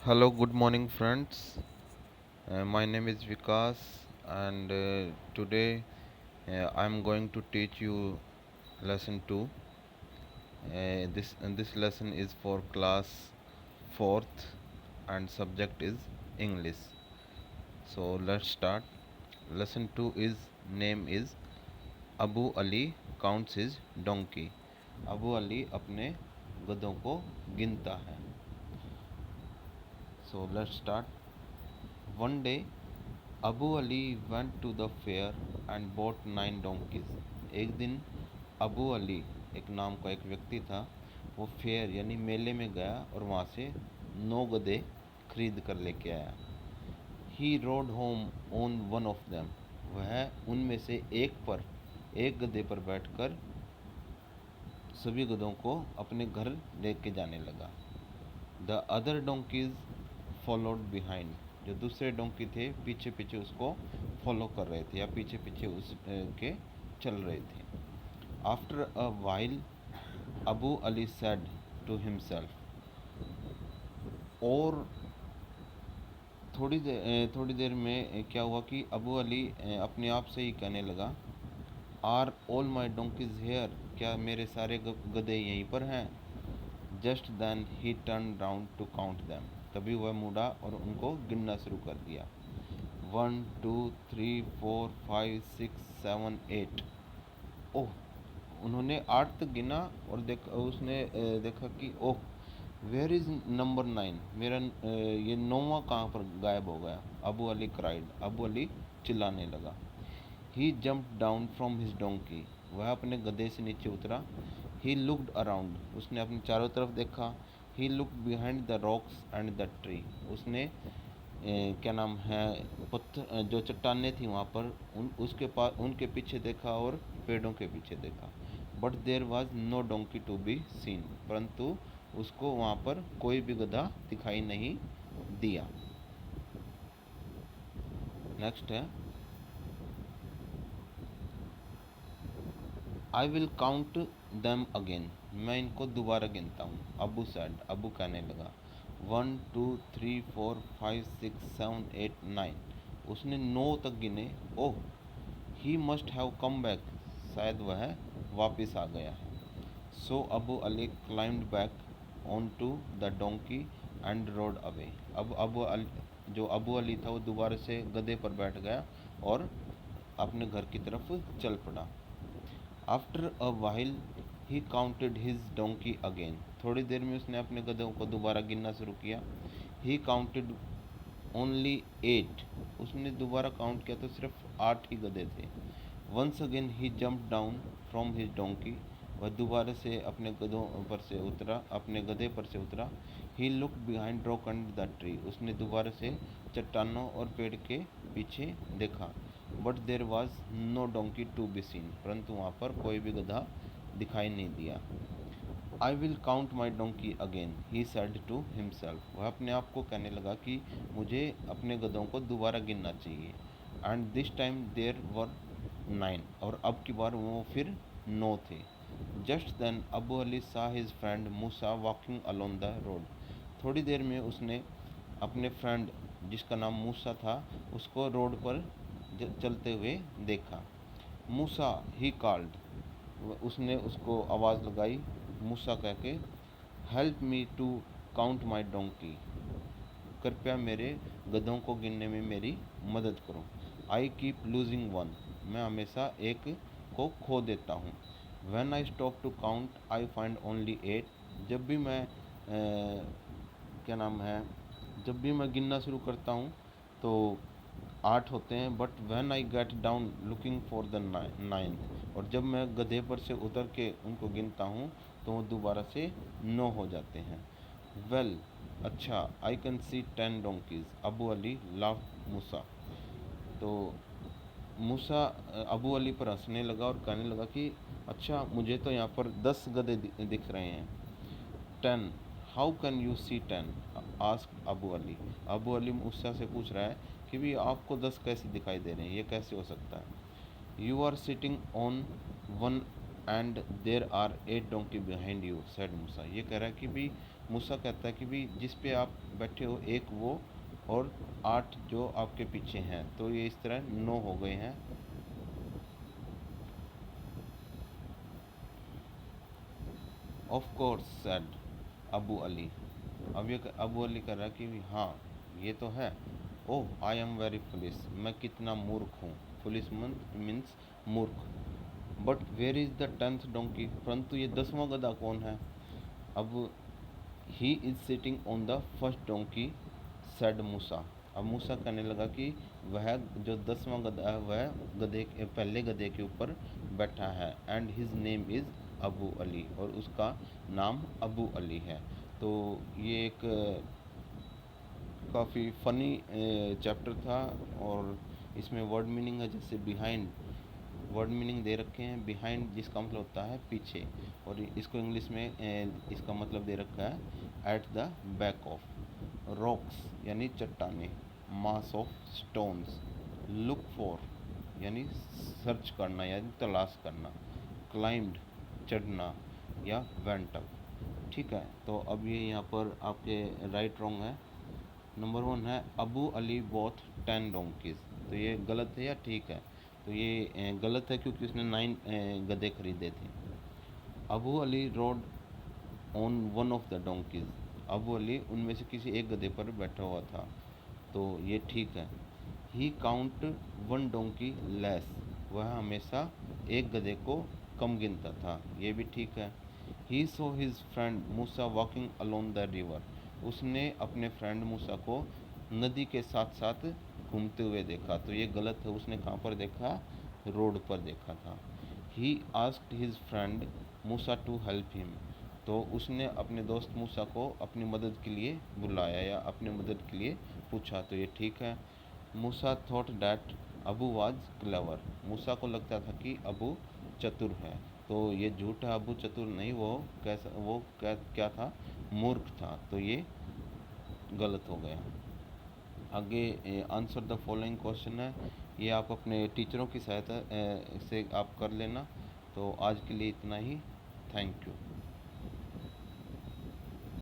Hello, good morning, friends. My name is Vikas, and today I'm going to teach you lesson 2. This lesson is for class 4th, and subject is English. So let's start. Lesson 2 is name is Abu Ali counts his donkey. Abu Ali अपने गधों को गिनता है. So let's start. One day Abu Ali went to the fair and bought 9 donkeys. एक दिन अबू अली, एक नाम का एक व्यक्ति था, वो फेयर यानी मेले में गया और वहाँ से 9 गधे खरीद कर लेके आया. He rode home on one of them. वह उनमें से एक गधे पर बैठकर सभी गधों को अपने घर लेके जाने लगा. The other donkey's followed behind. जो दूसरे डोंकी थे पीछे पीछे उसको फॉलो कर रहे थे या पीछे पीछे उस के चल रहे थे. After a while Abu Ali said to himself. और थोड़ी देर में क्या हुआ कि अबू अली अपने आप से ही कहने लगा, are all my donkeys here. क्या मेरे सारे गधे यहीं पर हैं? Just then he turn round to count them. तभी वह मुड़ा और उनको गिनना शुरू कर दिया. 1 2 3 4 5 6 7 8. ओह, उन्होंने 8 तक गिना और उसने देखा कि ओह, वेयर इज़ नंबर 9. मेरा ये 9वां कहाँ पर गायब हो गया. Abu Ali cried. Abu Ali चिल्लाने लगा. He jump down from his donkey. वह अपने गधे से नीचे उतरा. He looked around. उसने अपने चारों तरफ देखा. He looked behind the rocks and the tree. उसने क्या नाम है, पत्थर जो चट्टानें थी वहाँ पर उसके पास उनके पीछे देखा और पेड़ों के पीछे देखा. But there was no donkey to be seen. परंतु उसको वहाँ पर कोई भी गधा दिखाई नहीं दिया. नेक्स्ट है, आई विल काउंट दैम अगेन. मैं इनको दोबारा गिनता हूँ. अबू सैड. अबू कहने लगा. 1 2 3 4 5 6 7 8 9. उसने 9 तक गिने. Oh, he must have come back. शायद वह वापस आ गया है. So Abu Ali climbed back on to the donkey and rode away. अब जो अबू अली था वो दोबारा से गधे पर बैठ गया और अपने घर की तरफ चल पड़ा. After a while he counted his donkey again. थोड़ी देर में उसने अपने गधों को दोबारा गिनना शुरू किया. He counted only 8. उसने दोबारा काउंट किया तो सिर्फ 8 ही गधे थे. Once again he jump down from his donkey. वह दोबारा से अपने गधे पर से उतरा. He looked behind rock and the tree. उसने दोबारा से चट्टानों और पेड़ के पीछे देखा. But there was no donkey to be seen. परंतु वहाँ पर कोई भी गधा दिखाई नहीं दिया. I will count my donkey again, he said to himself. वह अपने आप को कहने लगा कि मुझे अपने गधों को दोबारा गिनना चाहिए. एंड दिस टाइम देर वर 9. और अब की बार वो फिर 9 थे. Just then Abu Ali saw his friend Musa walking alone the road. थोड़ी देर में उसने अपने फ्रेंड जिसका नाम मूसा था उसको रोड पर चलते हुए देखा. Musa he called. उसने उसको आवाज़ लगाई मूसा कह के. Help me to count my donkey. कृपया मेरे गधों को गिनने में मेरी मदद करो. I keep losing one. मैं हमेशा एक को खो देता हूँ. When I stop to count I find only 8. जब भी मैं क्या नाम है, जब भी मैं गिनना शुरू करता हूँ तो 8 होते हैं. But when I get down looking for the 9th. और जब मैं गधे पर से उतर के उनको गिनता हूँ तो वो दोबारा से 9 हो जाते हैं. वेल, अच्छा, I can see 10 donkeys. Abu Ali laugh Musa. तो मूसा अबू अली पर हंसने लगा और कहने लगा कि अच्छा, मुझे तो यहाँ पर 10 गधे दिख रहे हैं. 10. How can you see 10? Ask Abu Ali. Abu Ali Musa से पूछ रहा है कि भी आपको 10 कैसे दिखाई दे रहे हैं, ये कैसे हो सकता है. You are sitting on one and there are 8 donkey behind you, said Musa. ये कह रहा है कि भी मूसा कहता है कि भी जिस पे आप बैठे हो एक वो और 8 जो आपके पीछे हैं, तो ये इस तरह 9 हो गए हैं। Of course said Abu Ali. अब ये अबू अली कर रहा है कि हाँ ये तो है। Oh I am very foolish, मैं कितना मूर्ख हूँ। फुलिश मीन्स मूर्ख। But where is the 10th donkey, परंतु ये 10वां गधा कौन है। अब he is sitting on the first donkey said Musa. अब मूसा कहने लगा कि वह जो 10वां गधा है वह पहले गधे के ऊपर बैठा है, and his name is Abu Ali, और उसका नाम अबू अली है। तो ये एक काफ़ी फ़नी चैप्टर था, और इसमें वर्ड मीनिंग है जैसे बिहाइंड, वर्ड मीनिंग दे रखे हैं। बिहाइंड जिसका मतलब होता है पीछे, और इसको इंग्लिश में इसका मतलब दे रखा है at the back of. Rocks यानी चट्टाने, mass of stones, look for यानी सर्च करना यानी तलाश करना, क्लाइंब्ड चढ़ना या वेंट अप। ठीक है, तो अब ये यहाँ पर आपके राइट रॉन्ग है। नंबर 1 है अबू अली बॉथ 10 डोंकीज, तो ये गलत है या ठीक है। तो ये गलत है क्योंकि उसने 9 गधे खरीदे थे। Abu Ali road on one of the donkey's, Abu Ali उनमें से किसी एक गधे पर बैठा हुआ था, तो ये ठीक है। ही काउंट 1 डोंकी लेस, वह हमेशा एक गधे को कम गिनता था, ये भी ठीक है। He so his friend Musa walking alone the river, उसने अपने फ्रेंड मूसा को नदी के साथ साथ घूमते हुए देखा, तो ये गलत है। उसने कहाँ पर देखा, रोड पर देखा था। He asked his friend Musa to help him, तो उसने अपने दोस्त मूसा को अपनी मदद के लिए बुलाया या अपनी मदद के लिए पूछा, तो ये ठीक है। Musa thought that Abu was clever, Musa को लगता था कि अबू चतुर है, तो ये झूठ है। अबू चतुर नहीं, वो क्या था, मूर्ख था, तो ये गलत हो गया। आगे आंसर द फॉलोइंग क्वेश्चन है, ये आप अपने टीचरों की सहायता से आप कर लेना। तो आज के लिए इतना ही, थैंक यू।